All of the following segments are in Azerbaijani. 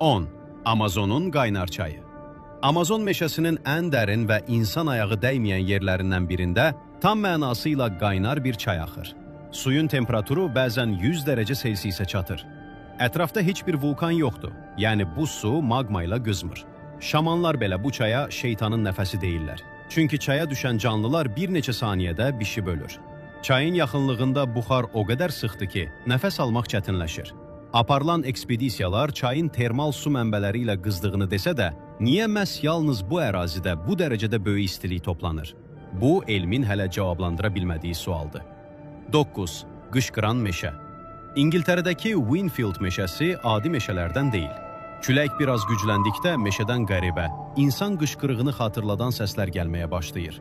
10. Amazonun qaynar çayı. Amazon meşəsinin ən dərin və insan ayağı dəyməyən yerlərindən birində tam mənasıyla qaynar bir çay axır. Suyun temperaturu bəzən 100 dərəcə Selsiyə çatır. Ətrafda heç bir vulkan yoxdur, yəni bu su magma ilə qızmır. Şamanlar belə bu çaya şeytanın nəfəsi deyirlər. Çünki çaya düşən canlılar bir neçə saniyədə bişib ölür. Çayın yaxınlığında buxar o qədər sıxdır ki, nəfəs almaq çətinləşir. Aparılan ekspedisiyalar çayın termal su mənbələri ilə qızdığını desə də, niyə məhz yalnız bu ərazidə bu dərəcədə böyük istilik toplanır? Bu, elmin hələ cavablandıra bilmədiyi sualdır. 9. Qışqıran meşə. İngiltərədəki Winfield meşəsi adi meşələrdən deyil. Külək biraz gücləndikdə meşədən qəribə, insan qışqırığını xatırladan səslər gəlməyə başlayır.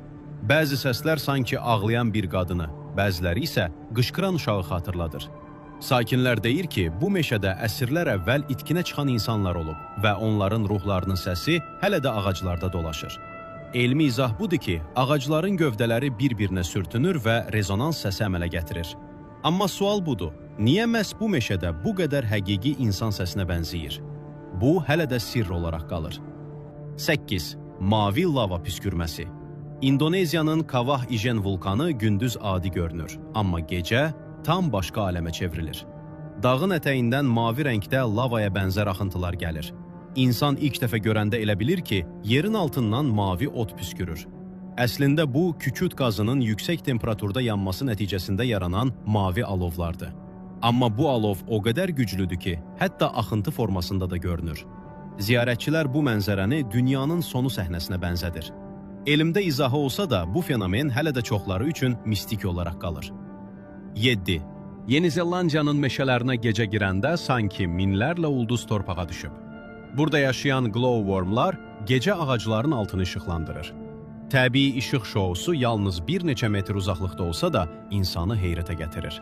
Bəzi səslər sanki ağlayan bir qadını, bəziləri isə qışqıran uşağı xatırladır. Sakinlər deyir ki, bu meşədə əsrlər əvvəl itkinə çıxan insanlar olub və onların ruhlarının səsi hələ də ağaclarda dolaşır. Elmi izah budur ki, ağacların gövdələri bir-birinə sürtünür və rezonans səsi əmələ gətirir. Amma sual budur, niyə məhz bu meşədə bu qədər həqiqi insan səsinə bənzəyir? Bu, hələ də sirr olaraq qalır. 8. Mavi lava püskürməsi. İndoneziyanın Kawah Ijen vulkanı gündüz adi görünür, amma gecə tam başqa aləmə çevrilir. Dağın ətəyindən mavi rəngdə lavaya bənzər axıntılar gəlir. İnsan ilk dəfə görəndə elə bilir ki, yerin altından mavi ot püskürür. Əslində bu, kükürt qazının yüksək temperaturda yanması nəticəsində yaranan mavi alovlardır. Amma bu alov o qədər güclüdür ki, hətta axıntı formasında da görünür. Ziyarətçilər bu mənzərəni dünyanın sonu səhnəsinə bənzədir. Elmdə izahı olsa da, bu fenomen hələ də çoxları üçün mistik olaraq qalır. 7. Yeni Zelandiyanın meşələrinə gecə girəndə sanki minlərlə ulduz torpağa düşüb. Burada yaşayan glowwormlar gecə ağacların altını işıqlandırır. Təbii işıq şousu yalnız bir neçə metr uzaqlıqda olsa da insanı heyrətə gətirir.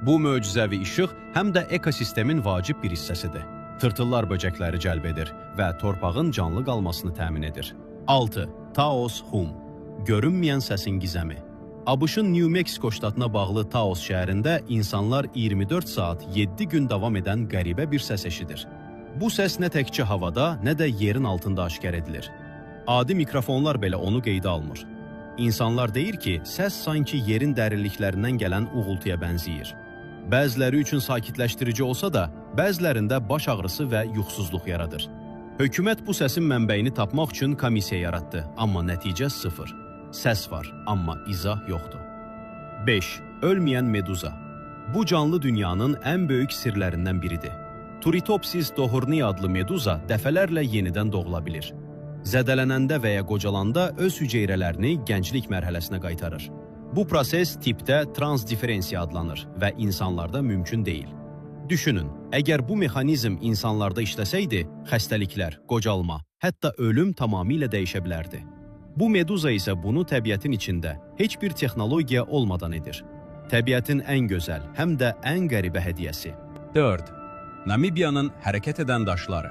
Bu möcüzəvi işıq həm də ekosistemin vacib bir hissəsidir. Tırtıllar böcəkləri cəlb edir və torpağın canlı qalmasını təmin edir. 6. Taos Hum. Görünməyən səsin gizəmi. ABŞ-ın New Mexico ştatına bağlı Taos şəhərində insanlar 24 saat 7 gün davam edən qəribə bir səs eşidir. Bu səs nə təkcə havada, nə də yerin altında aşkar edilir. Adi mikrofonlar belə onu qeydə almır. İnsanlar deyir ki, səs sanki yerin dərinliklərindən gələn uğultuya bənzəyir. Bəziləri üçün sakitləşdirici olsa da, bəzilərində baş ağrısı və yuxusuzluq yaradır. Hökumət bu səsin mənbəyini tapmaq üçün komissiya yaratdı, amma nəticə sıfır. Səs var, amma izah yoxdur. 5. Ölməyən meduza. Bu canlı dünyanın ən böyük sirlərindən biridir. Turritopsis dohorni adlı meduza dəfələrlə yenidən doğula bilir. Zədələnəndə və ya qocalanda öz hüceyrələrini gənclik mərhələsinə qaytarır. Bu proses tipdə transdiferensiya adlanır və insanlarda mümkün deyil. Düşünün, əgər bu mexanizm insanlarda işləsəydi, xəstəliklər, qocalma, hətta ölüm tamamilə dəyişə bilərdi. Bu meduza isə bunu təbiətin içində heç bir texnologiya olmadan edir. Təbiətin ən gözəl, həm də ən qəribə hədiyyəsi. 4. Namibiyanın hərəkət edən daşları.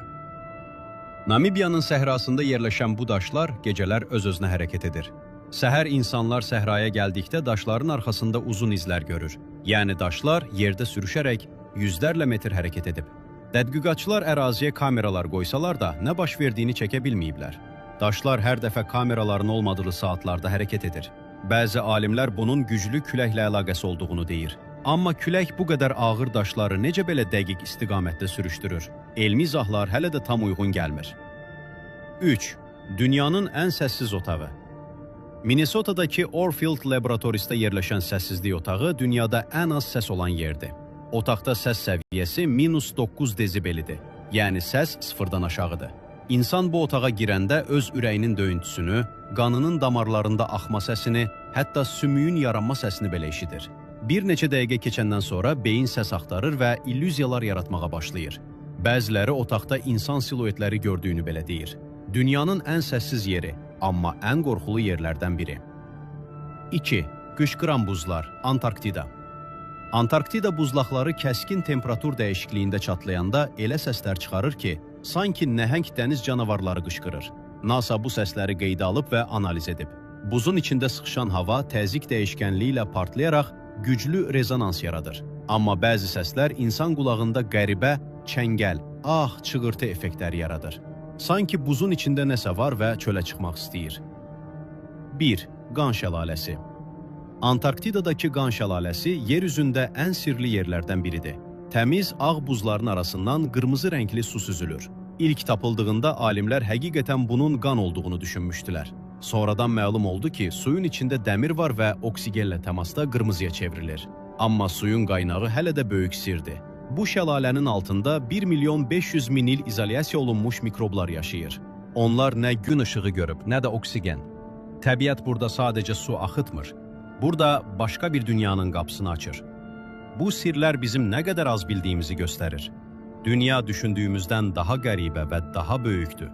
Namibiyanın səhrasında yerləşən bu daşlar gecələr öz-özünə hərəkət edir. Səhər insanlar səhraya gəldikdə daşların arxasında uzun izlər görür. Yəni daşlar yerdə sürüşərək yüzlərlə metr hərəkət edib. Tədqiqatçılar əraziyə kameralar qoysalar da nə baş verdiyini çəkə bilməyiblər. Daşlar hər dəfə kameraların olmadığı saatlarda hərəkət edir. Bəzi alimlər bunun güclü küləklə əlaqəsi olduğunu deyir. Amma külək bu qədər ağır daşları necə belə dəqiq istiqamətdə sürüşdürür? Elmi izahlar hələ də tam uyğun gəlmir. 3. Dünyanın ən səssiz otağı. Minnesotadakı Orfield laboratorisdə yerləşən səssizlik otağı dünyada ən az səs olan yerdir. Otaqda səs səviyyəsi -9 dezibelidir, yəni səs sıfırdan aşağıdır. İnsan bu otağa girəndə öz ürəyinin döyüntüsünü, qanının damarlarında axma səsini, hətta sümüyün yaranma səsini belə eşidir. Bir neçə dəqiqə keçəndən sonra beyin səs axtarır və illüziyalar yaratmağa başlayır. Bəziləri otaqda insan siluetləri gördüyünü belə deyir. Dünyanın ən səssiz yeri, amma ən qorxulu yerlərdən biri. 2. Qışqıran buzlar, Antarktida. Antarktida buzlaqları kəskin temperatur dəyişikliyində çatlayanda elə səslər çıxarır ki, sanki nəhəng dəniz canavarları qışqırır. NASA bu səsləri qeydə alıb və analiz edib. Buzun içində sıxışan hava təzyiq dəyişkənliyi ilə partlayaraq güclü rezonans yaradır. Amma bəzi səslər insan qulağında qəribə, çəngəl, ah, çığırtı effektləri yaradır. Sanki buzun içində nəsə var və çölə çıxmaq istəyir. 1. Qan şəlaləsi. Antarktidadakı qan şəlaləsi yer üzündə ən sirli yerlərdən biridir. Təmiz, ağ buzların arasından qırmızı rəngli su süzülür. İlk tapıldığında alimlər həqiqətən bunun qan olduğunu düşünmüşdülər. Sonradan məlum oldu ki, suyun içində dəmir var və oksigenlə təmasda qırmızıya çevrilir. Amma suyun qaynağı hələ də böyük sirdir. Bu şəlalənin altında 1.500.000 il izolyasiya olunmuş mikroblar yaşayır. Onlar nə gün işığı görüb, nə də oksigen. Təbiət burada sadəcə su axıtmır. Burada başqa bir dünyanın qapısını açır. Bu sirlər bizim nə qədər az bildiyimizi göstərir. Dünya düşündüyümüzdən daha qəribə və daha böyükdür.